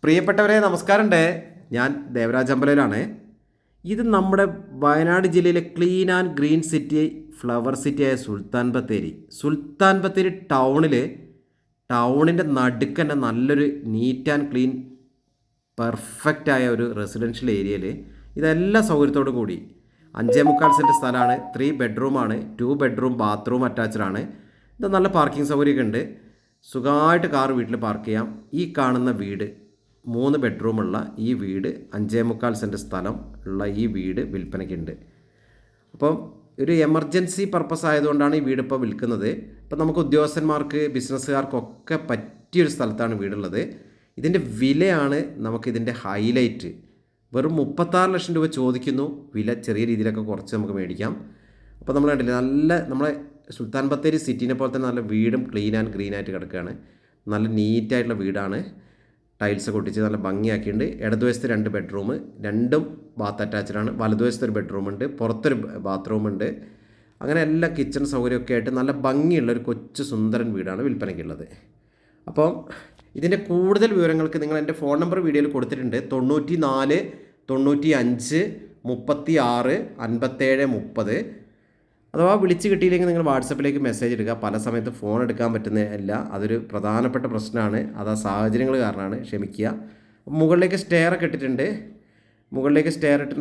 പ്രിയപ്പെട്ടവരെ നമസ്കാരമുണ്ട്. ഞാൻ ദേവരാജ് അമ്പലയിലാണ്. ഇത് നമ്മുടെ വയനാട് ജില്ലയിലെ clean and green city, flower സിറ്റിയായ സുൽത്താൻ ബത്തേരി ടൗണിൻ്റെ നടുക്ക് തന്നെ നല്ലൊരു നീറ്റ് ആൻഡ് ക്ലീൻ പെർഫെക്റ്റായ ഒരു റെസിഡൻഷ്യൽ ഏരിയയിൽ ഇതെല്ലാ സൗകര്യത്തോടും കൂടി 5.25 സെൻറ്റ് സ്ഥലമാണ്. 3 ബെഡ്റൂമാണ്. 2 ബെഡ്റൂം ബാത്റൂം അറ്റാച്ച്ഡാണ്. ഇത് നല്ല പാർക്കിംഗ് സൗകര്യമൊക്കെ ഉണ്ട്. സുഖമായിട്ട് കാർ വീട്ടിൽ പാർക്ക് ചെയ്യാം. ഈ കാണുന്ന വീട് 3 ബെഡ്റൂമുള്ള ഈ വീട് 5.25 സെൻറ്റ് സ്ഥലം ഉള്ള ഈ വീട് വിൽപ്പനയ്ക്കുണ്ട്. അപ്പം ഒരു എമർജൻസി പർപ്പസ് ആയതുകൊണ്ടാണ് ഈ വീട് ഇപ്പോൾ വിൽക്കുന്നത്. ഇപ്പം നമുക്ക് ഉദ്യോഗസ്ഥന്മാർക്ക്, ബിസിനസ്സുകാർക്കൊക്കെ പറ്റിയൊരു സ്ഥലത്താണ് വീടുള്ളത്. ഇതിൻ്റെ വിലയാണ് നമുക്കിതിൻ്റെ ഹൈലൈറ്റ്. വെറും 36 ലക്ഷം രൂപ ചോദിക്കുന്നു. വില ചെറിയ രീതിയിലൊക്കെ കുറച്ച് നമുക്ക് മേടിക്കാം. അപ്പോൾ നമ്മൾ കണ്ടില്ലേ, നമ്മളെ സുൽത്താൻ ബത്തേരി സിറ്റീനെ പോലെ തന്നെ നല്ല വീടും ക്ലീൻ ആൻഡ് ഗ്രീൻ ആയിട്ട് കിടക്കുകയാണ്. നല്ല നീറ്റായിട്ടുള്ള വീടാണ്. ടൈൽസ് ഒട്ടിച്ച് നല്ല ഭംഗിയാക്കിയിട്ടുണ്ട്. ഇടതുവശത്ത് 2 ബെഡ്റൂം, രണ്ടും ബാത്ത് അറ്റാച്ച്ഡാണ്. വലതുവശത്തൊരു ബെഡ്റൂമുണ്ട്, പുറത്തൊരു ബാത്റൂമുണ്ട്. അങ്ങനെ എല്ലാ കിച്ചൺ സൗകര്യമൊക്കെ ആയിട്ട് നല്ല ഭംഗിയുള്ളൊരു കൊച്ചു സുന്ദരൻ വീടാണ് വിൽപ്പനയ്ക്കുള്ളത്. അപ്പം ഇതിൻ്റെ കൂടുതൽ വിവരങ്ങൾക്ക് നിങ്ങൾ എൻ്റെ ഫോൺ നമ്പർ വീഡിയോയിൽ കൊടുത്തിട്ടുണ്ട്. 94 95 36 57 30. അഥവാ വിളിച്ച് കിട്ടിയില്ലെങ്കിൽ നിങ്ങൾ വാട്സപ്പിലേക്ക് മെസ്സേജ് ഇടുക. പല സമയത്ത് ഫോൺ എടുക്കാൻ പറ്റുന്നില്ല, അതൊരു പ്രധാനപ്പെട്ട പ്രശ്നമാണ്. അത് ആ സാഹചര്യങ്ങൾ കാരണമാണ്, ക്ഷമിക്കുക. മുകളിലേക്ക് സ്റ്റെയർ ഒക്കെ ഇട്ടിട്ടുണ്ട്.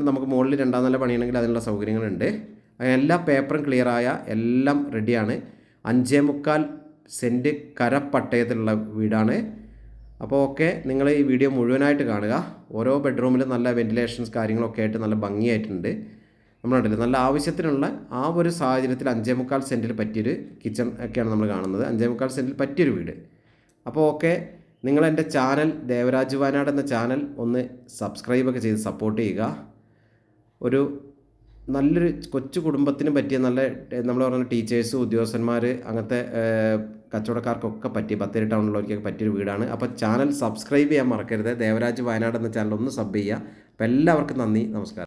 നമുക്ക് മുകളിൽ 2ാം നില പണിയണമെങ്കിൽ അതിനുള്ള സൗകര്യങ്ങളുണ്ട്. എല്ലാ പേപ്പറും ക്ലിയറായ എല്ലാം റെഡിയാണ്. 5.25 സെൻറ്റ് കരപ്പട്ടയത്തിലുള്ള വീടാണ്. അപ്പോൾ ഓക്കെ, നിങ്ങൾ ഈ വീഡിയോ മുഴുവനായിട്ട് കാണുക. ഓരോ ബെഡ്റൂമിലും നല്ല വെൻറ്റിലേഷൻസ് കാര്യങ്ങളൊക്കെ ആയിട്ട് നല്ല ഭംഗിയായിട്ടുണ്ട്. നമ്മളുണ്ടല്ലോ നല്ല ആവശ്യത്തിനുള്ള ആ ഒരു സാഹചര്യത്തിൽ 5.25 സെൻറ്റിൽ പറ്റിയൊരു കിച്ചൺ ഒക്കെയാണ് നമ്മൾ കാണുന്നത്. 5.25 സെൻറ്റിൽ പറ്റിയൊരു വീട്. അപ്പോൾ ഓക്കെ, നിങ്ങൾ എൻ്റെ ചാനൽ ദേവരാജ് വയനാട് എന്ന ചാനൽ ഒന്ന് സബ്സ്ക്രൈബൊക്കെ ചെയ്ത് സപ്പോർട്ട് ചെയ്യുക. ഒരു നല്ലൊരു കൊച്ചു കുടുംബത്തിന് പറ്റിയ നല്ല നമ്മൾ പറഞ്ഞ ടീച്ചേഴ്സ്, ഉദ്യോഗസ്ഥന്മാർ, അങ്ങനത്തെ കച്ചവടക്കാർക്കൊക്കെ പറ്റിയ ബത്തേരി ടൗണിലുള്ളവർക്കൊക്കെ പറ്റിയൊരു വീടാണ്. അപ്പോൾ ചാനൽ സബ്സ്ക്രൈബ് ചെയ്യാൻ മറക്കരുത്. ദേവരാജ് വയനാട് എന്ന ചാനൽ ഒന്ന് സബ് ചെയ്യുക. അപ്പോൾ എല്ലാവർക്കും നന്ദി, നമസ്കാരം.